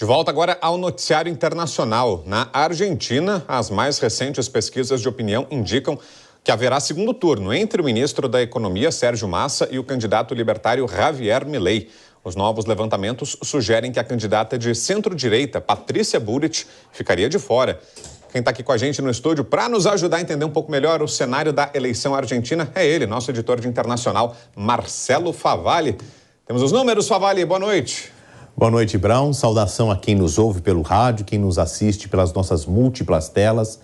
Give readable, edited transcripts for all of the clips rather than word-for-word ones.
De volta agora ao noticiário internacional. Na Argentina, as mais recentes pesquisas de opinião indicam que haverá segundo turno entre o ministro da Economia, Sérgio Massa, e o candidato libertário Javier Milei. Os novos levantamentos sugerem que a candidata de centro-direita, Patrícia Bullrich, ficaria de fora. Quem está aqui com a gente no estúdio para nos ajudar a entender um pouco melhor o cenário da eleição argentina é ele, nosso editor de internacional, Marcelo Favalli. Temos os números, Favalli, boa noite. Boa noite, Brown. Saudação a quem nos ouve pelo rádio, quem nos assiste pelas nossas múltiplas telas.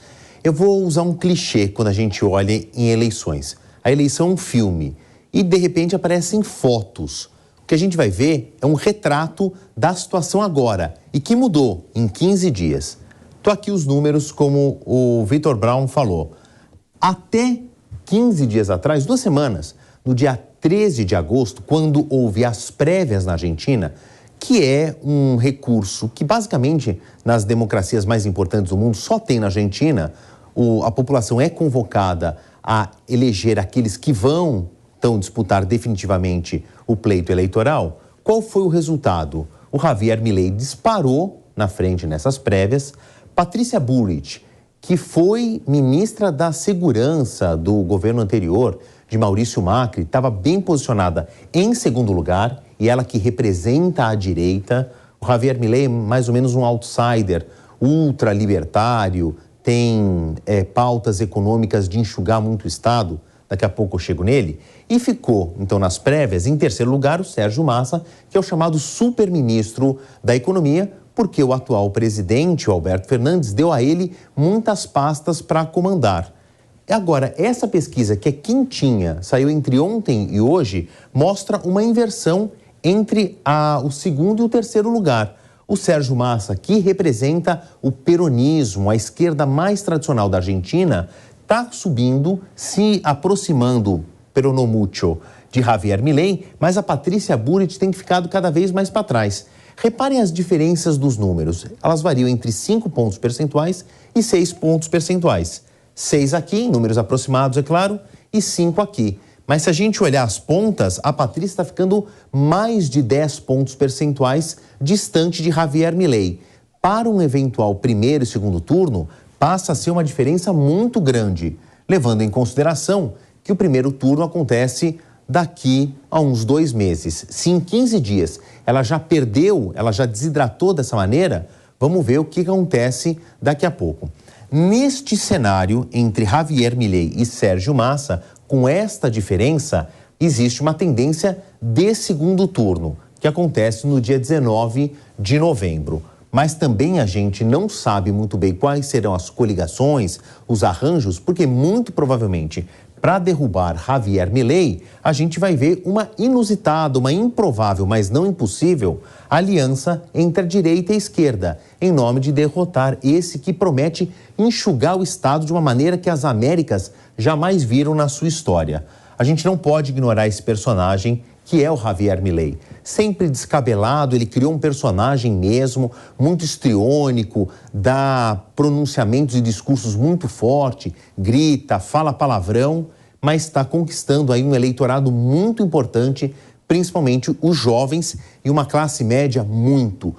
Eu vou usar um clichê quando a gente olha em eleições. A eleição é um filme e, de repente, aparecem fotos. O que a gente vai ver é um retrato da situação agora e que mudou em 15 dias. Estou aqui os números, como o Vitor Brown falou. Até 15 dias atrás, 2 semanas, no dia 13 de agosto, quando houve as prévias na Argentina, que é um recurso que, basicamente, nas democracias mais importantes do mundo, só tem na Argentina. A população é convocada a eleger aqueles que vão, então, disputar definitivamente o pleito eleitoral. Qual foi o resultado? O Javier Milei disparou na frente nessas prévias. Patrícia Bullrich, que foi ministra da Segurança do governo anterior, de Maurício Macri, estava bem posicionada em segundo lugar, e ela que representa a direita. O Javier Milei é mais ou menos um outsider, ultralibertário, tem pautas econômicas de enxugar muito o Estado, daqui a pouco eu chego nele, e ficou, então, nas prévias, em terceiro lugar, o Sérgio Massa, que é o chamado super-ministro da Economia, porque o atual presidente, o Alberto Fernandes, deu a ele muitas pastas para comandar. Agora, essa pesquisa, que é quentinha, saiu entre ontem e hoje, mostra uma inversão entre o segundo e o terceiro lugar. O Sérgio Massa, que representa o peronismo, a esquerda mais tradicional da Argentina, está subindo, se aproximando, pero no mucho, de Javier Milei, mas a Patrícia Bullrich tem ficado cada vez mais para trás. Reparem as diferenças dos números. Elas variam entre 5 pontos percentuais e 6 pontos percentuais. 6 aqui, em números aproximados, é claro, e 5 aqui. Mas se a gente olhar as pontas, a Patrícia está ficando mais de 10 pontos percentuais distante de Javier Milei. Para um eventual primeiro e segundo turno, passa a ser uma diferença muito grande, levando em consideração que o primeiro turno acontece daqui a uns 2 meses. Se em 15 dias ela já perdeu, ela já desidratou dessa maneira, vamos ver o que acontece daqui a pouco. Neste cenário, entre Javier Milei e Sérgio Massa, com esta diferença, existe uma tendência de segundo turno, que acontece no dia 19 de novembro. Mas também a gente não sabe muito bem quais serão as coligações, os arranjos, porque muito provavelmente, para derrubar Javier Milei, a gente vai ver uma inusitada, uma improvável, mas não impossível, aliança entre a direita e a esquerda, em nome de derrotar esse que promete enxugar o Estado de uma maneira que as Américas jamais viram na sua história. A gente não pode ignorar esse personagem, que é o Javier Milei. Sempre descabelado, ele criou um personagem mesmo, muito histriônico, dá pronunciamentos e discursos muito forte, grita, fala palavrão, mas está conquistando aí um eleitorado muito importante, principalmente os jovens e uma classe média muito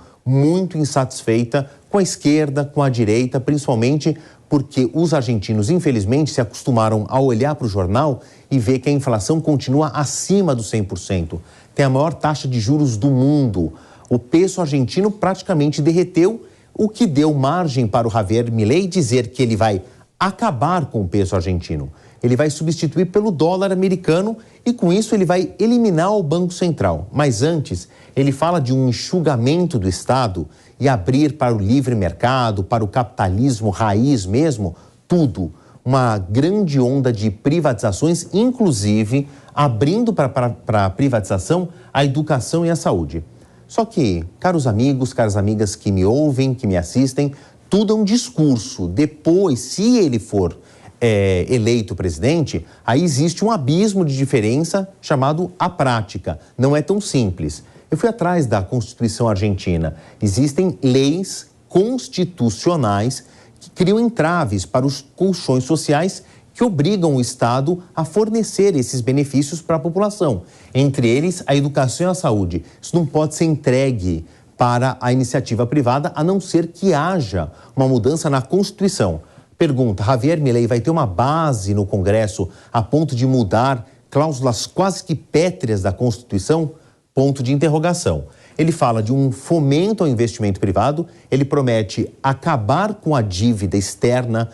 insatisfeita com a esquerda, com a direita, principalmente porque os argentinos, infelizmente, se acostumaram a olhar para o jornal e ver que a inflação continua acima dos 100%. Tem a maior taxa de juros do mundo. O peso argentino praticamente derreteu, o que deu margem para o Javier Milei dizer que ele vai acabar com o peso argentino. Ele vai substituir pelo dólar americano e, com isso, ele vai eliminar o Banco Central. Mas antes, ele fala de um enxugamento do Estado e abrir para o livre mercado, para o capitalismo raiz mesmo, tudo. Uma grande onda de privatizações, inclusive abrindo para a privatização a educação e a saúde. Só que, caros amigos, caras amigas que me ouvem, que me assistem, tudo é um discurso. Depois, se ele for eleito presidente, aí existe um abismo de diferença chamado a prática. Não é tão simples. Eu fui atrás da Constituição argentina. Existem leis constitucionais que criam entraves para os colchões sociais que obrigam o Estado a fornecer esses benefícios para a população. Entre eles, a educação e a saúde. Isso não pode ser entregue para a iniciativa privada, a não ser que haja uma mudança na Constituição. Pergunta, Javier Milei vai ter uma base no Congresso a ponto de mudar cláusulas quase que pétreas da Constituição? Ponto de interrogação. Ele fala de um fomento ao investimento privado, ele promete acabar com a dívida externa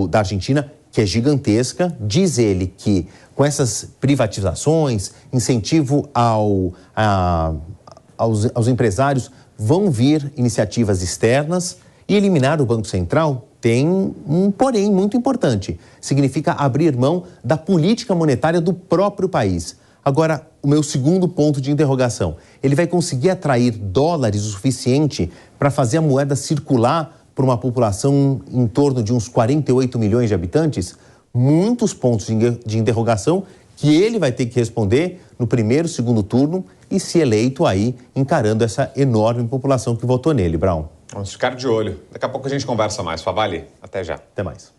da Argentina, que é gigantesca. Diz ele que com essas privatizações, incentivo aos empresários, vão vir iniciativas externas, e eliminar o Banco Central tem um porém muito importante. Significa abrir mão da política monetária do próprio país. Agora, o meu segundo ponto de interrogação, ele vai conseguir atrair dólares o suficiente para fazer a moeda circular para uma população em torno de uns 48 milhões de habitantes? Muitos pontos de interrogação que ele vai ter que responder no primeiro, segundo turno e, se eleito, aí encarando essa enorme população que votou nele, Brown. Vamos ficar de olho. Daqui a pouco a gente conversa mais. Favale, até já. Até mais.